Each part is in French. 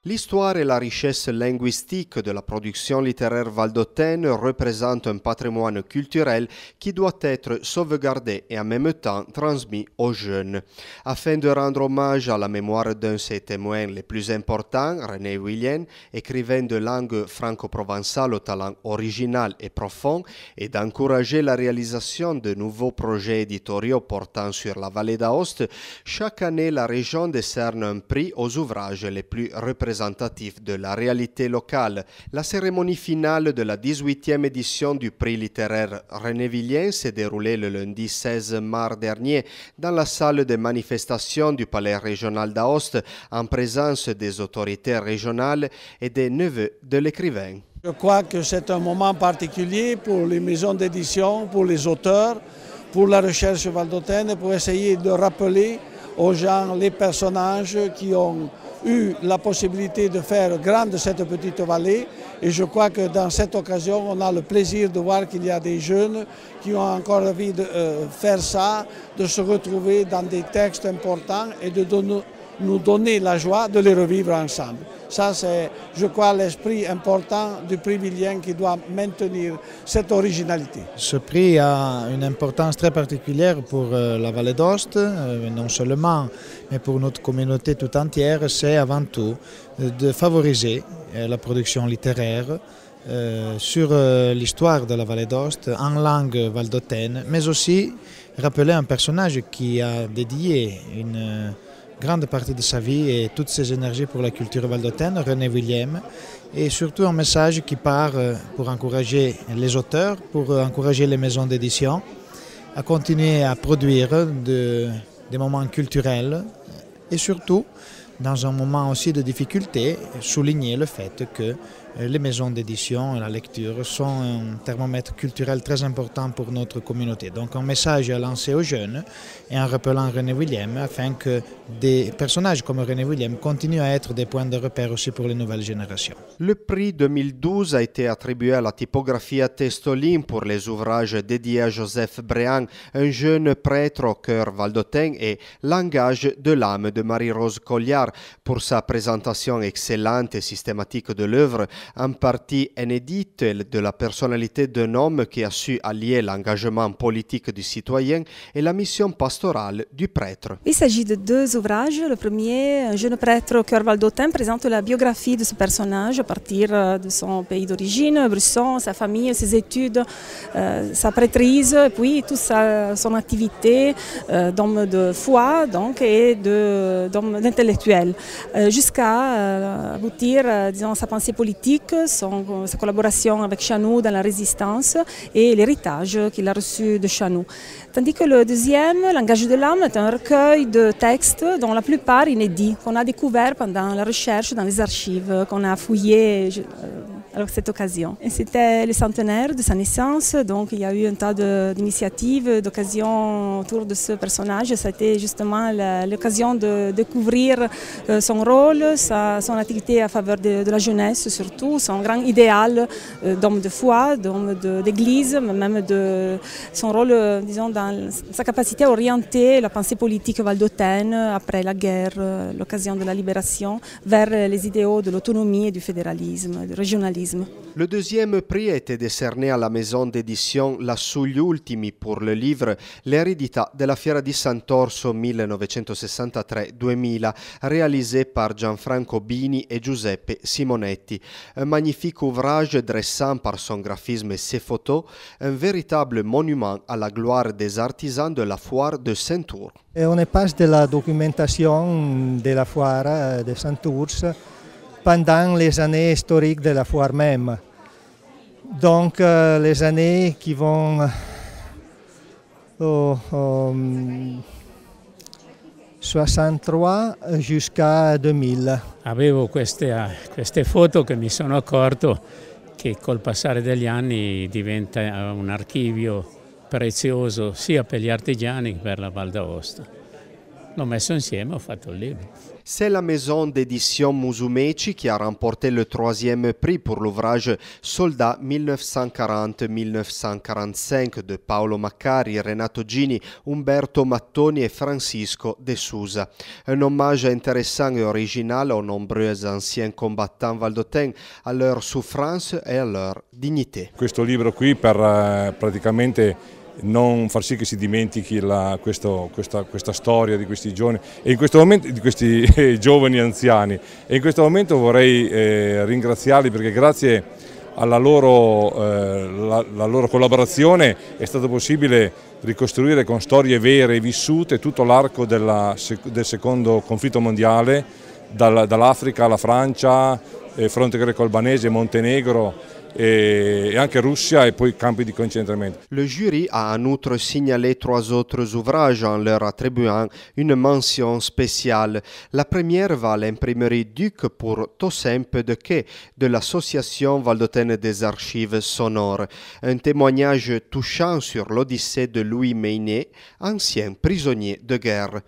L'histoire et la richesse linguistique de la production littéraire valdôtaine représentent un patrimoine culturel qui doit être sauvegardé et en même temps transmis aux jeunes. Afin de rendre hommage à la mémoire d'un de ses témoins les plus importants, René Willienne, écrivain de langue franco-provençale au talent original et profond, et d'encourager la réalisation de nouveaux projets éditoriaux portant sur la vallée d'Aoste, chaque année la région décerne un prix aux ouvrages les plus représentatifs de la réalité locale. La cérémonie finale de la 18e édition du prix littéraire René Willienne s'est déroulée le lundi 16 mars dernier dans la salle de manifestation du palais régional d'Aoste en présence des autorités régionales et des neveux de l'écrivain. Je crois que c'est un moment particulier pour les maisons d'édition, pour les auteurs, pour la recherche valdôtaine, pour essayer de rappeler aux gens les personnages qui ont eu la possibilité de faire grande cette petite vallée, et je crois que dans cette occasion on a le plaisir de voir qu'il y a des jeunes qui ont encore envie de faire ça, de se retrouver dans des textes importants et de nous donner la joie de les revivre ensemble. Ça c'est, je crois, l'esprit important du prix Willienne qui doit maintenir cette originalité. Ce prix a une importance très particulière pour la vallée d'Aoste, non seulement, mais pour notre communauté tout entière. C'est avant tout de favoriser la production littéraire sur l'histoire de la vallée d'Aoste en langue valdôtaine, mais aussi rappeler un personnage qui a dédié une grande partie de sa vie et toutes ses énergies pour la culture valdôtaine, René Willienne, et surtout un message qui part pour encourager les auteurs, pour encourager les maisons d'édition à continuer à produire des moments culturels et surtout, dans un moment aussi de difficulté, souligner le fait que les maisons d'édition et la lecture sont un thermomètre culturel très important pour notre communauté. Donc un message à lancer aux jeunes et en rappelant René Willienne afin que des personnages comme René Willienne continuent à être des points de repère aussi pour les nouvelles générations. Le prix 2012 a été attribué à la typographie à Testolin pour les ouvrages dédiés à Joseph Bréant, un jeune prêtre au cœur valdôtain, et Langage de l'âme de Marie-Rose Colliard pour sa présentation excellente et systématique de l'œuvre, en partie inédite de la personnalité d'un homme qui a su allier l'engagement politique du citoyen et la mission pastorale du prêtre. Il s'agit de deux ouvrages. Le premier, un jeune prêtre au cœur valdôtain, présente la biographie de ce personnage à partir de son pays d'origine, Brusson, sa famille, ses études, sa prêtrise, et puis toute son activité d'homme de foi donc, et d'homme d'intellectuel, jusqu'à aboutir disons, à sa pensée politique, sa collaboration avec Chanou dans la résistance et l'héritage qu'il a reçu de Chanou. Tandis que le deuxième, Langage de l'âme, est un recueil de textes dont la plupart inédits, qu'on a découvert pendant la recherche dans les archives, qu'on a fouillées à cette occasion. C'était le centenaire de sa naissance, donc il y a eu un tas d'initiatives, d'occasions autour de ce personnage. Ça a été justement l'occasion de découvrir son rôle, son activité à faveur de la jeunesse surtout, son grand idéal d'homme de foi, d'homme d'église, même de son rôle, disons, dans sa capacité à orienter la pensée politique valdôtaine après la guerre, l'occasion de la libération, vers les idéaux de l'autonomie et du fédéralisme, du régionalisme. Le deuxième prix a été décerné à la maison d'édition La Sugli Ultimi pour le livre L'eredità della Fiera di Sant'Orso 1963-2000, réalisé par Gianfranco Bini et Giuseppe Simonetti. Un magnifique ouvrage dressant par son graphisme et ses photos un véritable monument à la gloire des artisans de la foire de Saint-Ours. On est passe de la documentation de la foire de Saint-Ours pendant les années historiques de la foire même. Donc les années qui vont 63 jusqu'à 2000. Avevo queste foto che mi sono accorto che col passare degli anni diventa un archivio prezioso sia per gli artigiani che per la Val d'Aosta. l'ho messo insieme e ho fatto il libro. C'est la maison d'édition Musumeci qui a remporté le 3e prix pour l'ouvrage Soldats 1940-1945 de Paolo Maccari, Renato Gini, Umberto Mattoni et Francisco De Sousa. Un hommage intéressant et original aux nombreux anciens combattants valdôtains, à leur souffrance et à leur dignité. Questo libro qui per praticamente non far sì che si dimentichi questa storia di questi giovani e in questo momento di questi giovani anziani, e in questo momento vorrei ringraziarli perché grazie alla loro collaborazione è stato possibile ricostruire con storie vere vissute tutto l'arco del secondo conflitto mondiale, dall'Africa alla Francia, fronte greco-albanese, Montenegro, et anche Russia et puis campi di concentramento. Le jury a en outre signalé 3 autres ouvrages en leur attribuant une mention spéciale. La première va à l'imprimerie Duc pour Tosempe de Quai de l'Association valdôtaine des archives sonores. Un témoignage touchant sur l'odyssée de Louis Meillet, ancien prisonnier de guerre.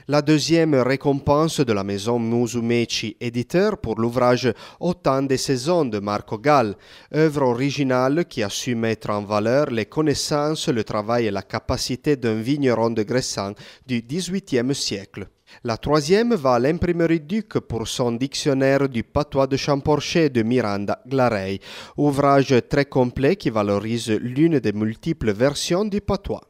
La deuxième récompense de la maison Musumeci éditeur pour l'ouvrage Autant de saisons de Marco Gall, œuvre originale qui a su mettre en valeur les connaissances, le travail et la capacité d'un vigneron de Gressan du XVIIIe siècle. La troisième va à l'imprimerie Duc pour son dictionnaire du patois de Champorcher de Miranda Glareil, ouvrage très complet qui valorise l'une des multiples versions du patois.